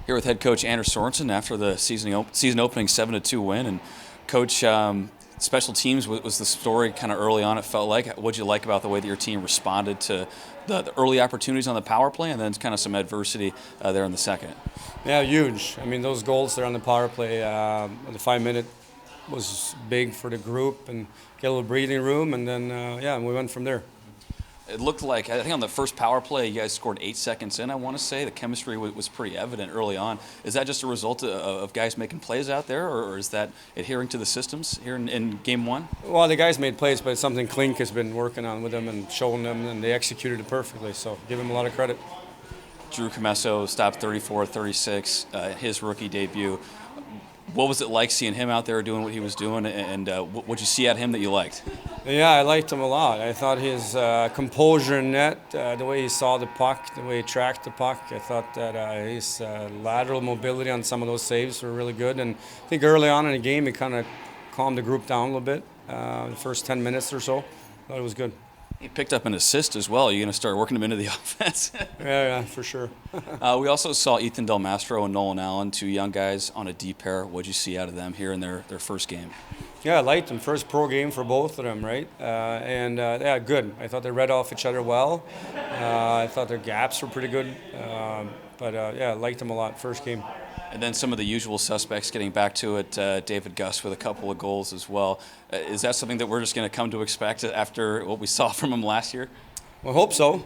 Here with head coach Anders Sorensen after the season opening 7-2 win. And coach, special teams was the story kind of early on. It felt like. What'd you like about the way that your team responded to the early opportunities on the power play, and then kind of some adversity there in the second? Yeah, huge. I mean, those goals there on the power play, the 5 minute was big for the group and get a little breathing room, and then we went from there. It looked like, I think on the first power play, you guys scored 8 seconds in, I want to say. The chemistry was pretty evident early on. Is that just a result of guys making plays out there, or is that adhering to the systems here in game one? Well, the guys made plays, but it's something Klink has been working on with them and showing them, and they executed it perfectly, so give him a lot of credit. Drew Commesso stopped 34-36, his rookie debut. What was it like seeing him out there doing what he was doing, and what'd you see at him that you liked? Yeah, I liked him a lot. I thought his composure in net, the way he saw the puck, the way he tracked the puck, I thought that his lateral mobility on some of those saves were really good. And I think early on in the game, he kind of calmed the group down a little bit, the first 10 minutes or so. I thought it was good. He picked up an assist as well. Are you going to start working him into the offense? Yeah, for sure. We also saw Ethan Del Mastro and Nolan Allen, two young guys on a D pair. What'd you see out of them here in their first game? Yeah, I liked them. First pro game for both of them, right? Good. I thought they read off each other well. I thought their gaps were pretty good. I liked them a lot. First game. And then some of the usual suspects getting back to it, David Gus with a couple of goals as well. Is that something that we're just going to come to expect after what we saw from him last year? Well, I hope so.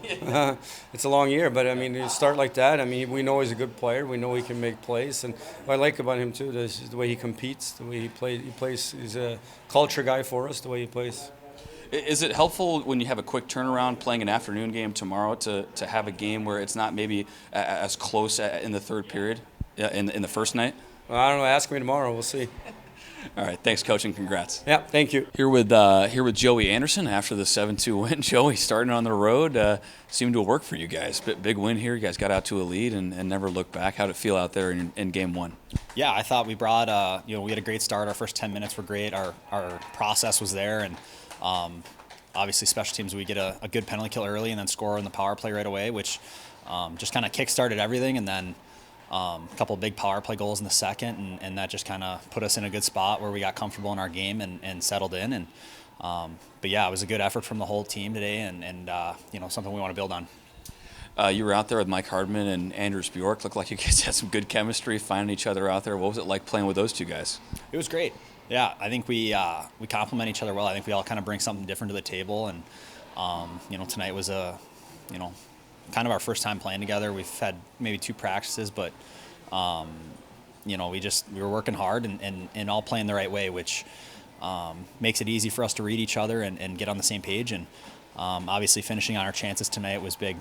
It's a long year, but I mean, you start like that. I mean, we know he's a good player. We know he can make plays, and what I like about him too is the way he competes, the way he plays. He's a culture guy for us. The way he plays. Is it helpful when you have a quick turnaround playing an afternoon game tomorrow to have a game where it's not maybe as close in the third period in the first night? Well, I don't know. Ask me tomorrow. We'll see. All right, thanks, Coach, and congrats. Yeah, thank you. Here with Joey Anderson after the 7-2 win. Joey, starting on the road, seemed to work for you guys. Big win here. You guys got out to a lead and never looked back. How did it feel out there in game one? Yeah, I thought we brought, we had a great start. Our first 10 minutes were great. Our process was there, and obviously special teams, we get a good penalty kill early and then score in the power play right away, which just kind of kick-started everything, and then a couple of big power play goals in the second, and that just kind of put us in a good spot where we got comfortable in our game and settled in. And but yeah, it was a good effort from the whole team today, and something we want to build on. You were out there with Mike Hardman and Anders Bjork. Looked like you guys had some good chemistry, finding each other out there. What was it like playing with those two guys? It was great. Yeah, I think we complement each other well. I think we all kind of bring something different to the table, and tonight was kind of our first time playing together. We've had maybe 2 practices, but we were working hard and all playing the right way, which makes it easy for us to read each other and get on the same page. And obviously finishing on our chances tonight was big.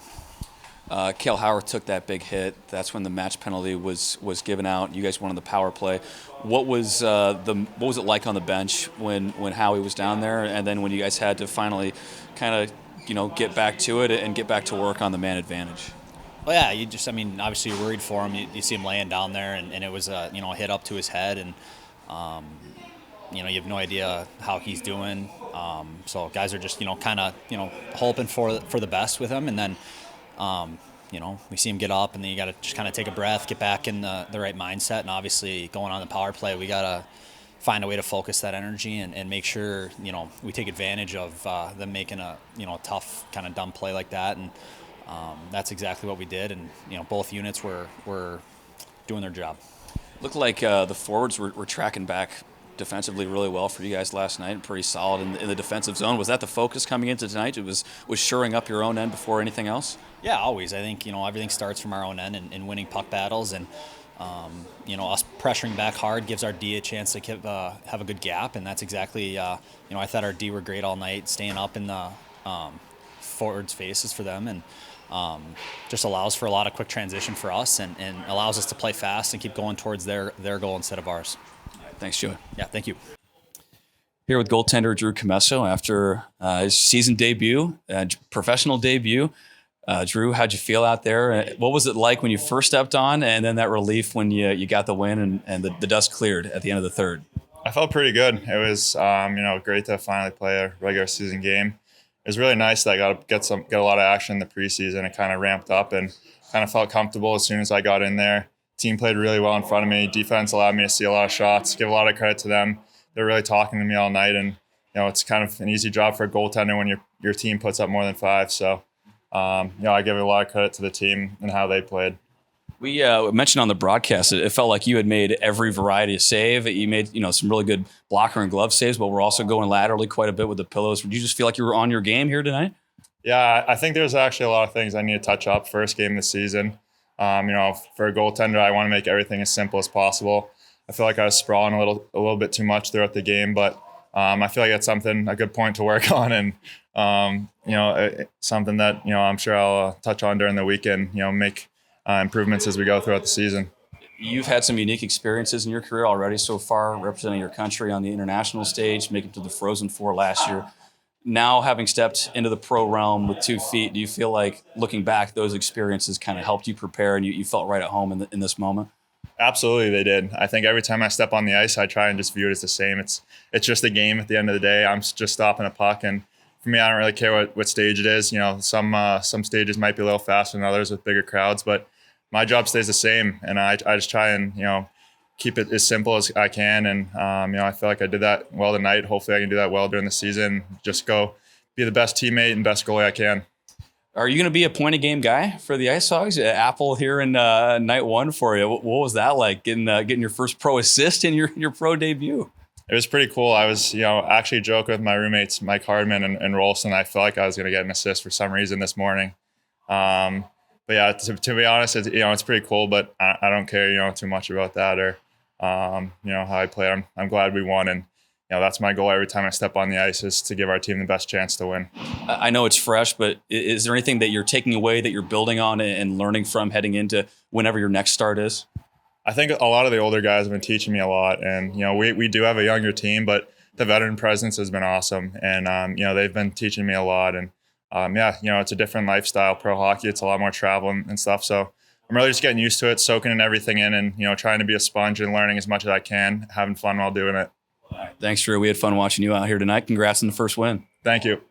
Cale Howard took that big hit. That's when the match penalty was given out. You guys won on the power play. What was it like on the bench when Howie was down there, and then when you guys had to finally kind of get back to it and get back to work on the man advantage? Well, yeah, obviously you're worried for him. You see him laying down there, and it was a hit up to his head, and you have no idea how he's doing. So guys are just kind of hoping for the best with him, and then we see him get up, and then you got to just kind of take a breath, get back in the right mindset, and obviously going on the power play, we got to find a way to focus that energy and make sure we take advantage of them making a tough kind of dumb play like that, and that's exactly what we did. And both units were doing their job. Looked like the forwards were tracking back defensively really well for you guys last night, and pretty solid in the defensive zone. Was that the focus coming into tonight? It was shoring up your own end before anything else? Yeah, always. I think everything starts from our own end and winning puck battles, and us pressuring back hard gives our D a chance to have a good gap, and that's exactly, I thought our D were great all night, staying up in the forwards' faces for them, and just allows for a lot of quick transition for us, and allows us to play fast and keep going towards their goal instead of ours. All right, thanks, Joey. Yeah, thank you. Here with goaltender Drew Commesso after his season debut, professional debut. Drew, how'd you feel out there? What was it like when you first stepped on, and then that relief when you got the win and the dust cleared at the end of the third? I felt pretty good. It was great to finally play a regular season game. It was really nice that I got a lot of action in the preseason. It kind of ramped up and kind of felt comfortable as soon as I got in there. team played really well in front of me. Defense allowed me to see a lot of shots. Give a lot of credit to them. They're really talking to me all night, and it's kind of an easy job for a goaltender when your team puts up more than 5. So, I give a lot of credit to the team and how they played. We mentioned on the broadcast, it felt like you had made every variety of save. You made some really good blocker and glove saves, but we're also going laterally quite a bit with the pillows. Did you just feel like you were on your game here tonight? Yeah, I think there's actually a lot of things I need to touch up. First game of the season. For a goaltender, I want to make everything as simple as possible. I feel like I was sprawling a little bit too much throughout the game, but I feel like that's a good point to work on, and something that I'm sure I'll touch on during the weekend. Make improvements as we go throughout the season. You've had some unique experiences in your career already so far, representing your country on the international stage, making it to the Frozen Four last year. Now, having stepped into the pro realm with 2 feet, do you feel like, looking back, those experiences kind of helped you prepare and you felt right at home in this moment? Absolutely, they did. I think every time I step on the ice, I try and just view it as the same. It's just a game at the end of the day. I'm just stopping a puck, and for me, I don't really care what stage it is. Some stages might be a little faster than others with bigger crowds, but my job stays the same, and I just try and keep it as simple as I can. And I feel like I did that well tonight. Hopefully, I can do that well during the season. Just go be the best teammate and best goalie I can. Are you going to be a point of game guy for the IceHogs? Apple here in night 1 for you. What was that like, getting your first pro assist in your pro debut? It was pretty cool. I was actually joking with my roommates Mike Hardman and Rolston. I felt like I was going to get an assist for some reason this morning. But yeah, to be honest, it's pretty cool. But I don't care too much about that or how I play. I'm glad we won, and that's my goal every time I step on the ice, is to give our team the best chance to win. I know it's fresh, but is there anything that you're taking away that you're building on and learning from heading into whenever your next start is? I think a lot of the older guys have been teaching me a lot, and we do have a younger team, but the veteran presence has been awesome, and they've been teaching me a lot, and it's a different lifestyle, pro hockey. It's a lot more traveling and stuff, so I'm really just getting used to it, soaking everything in, and trying to be a sponge and learning as much as I can, having fun while doing it. Thanks, Drew. We had fun watching you out here tonight. Congrats on the first win. Thank you.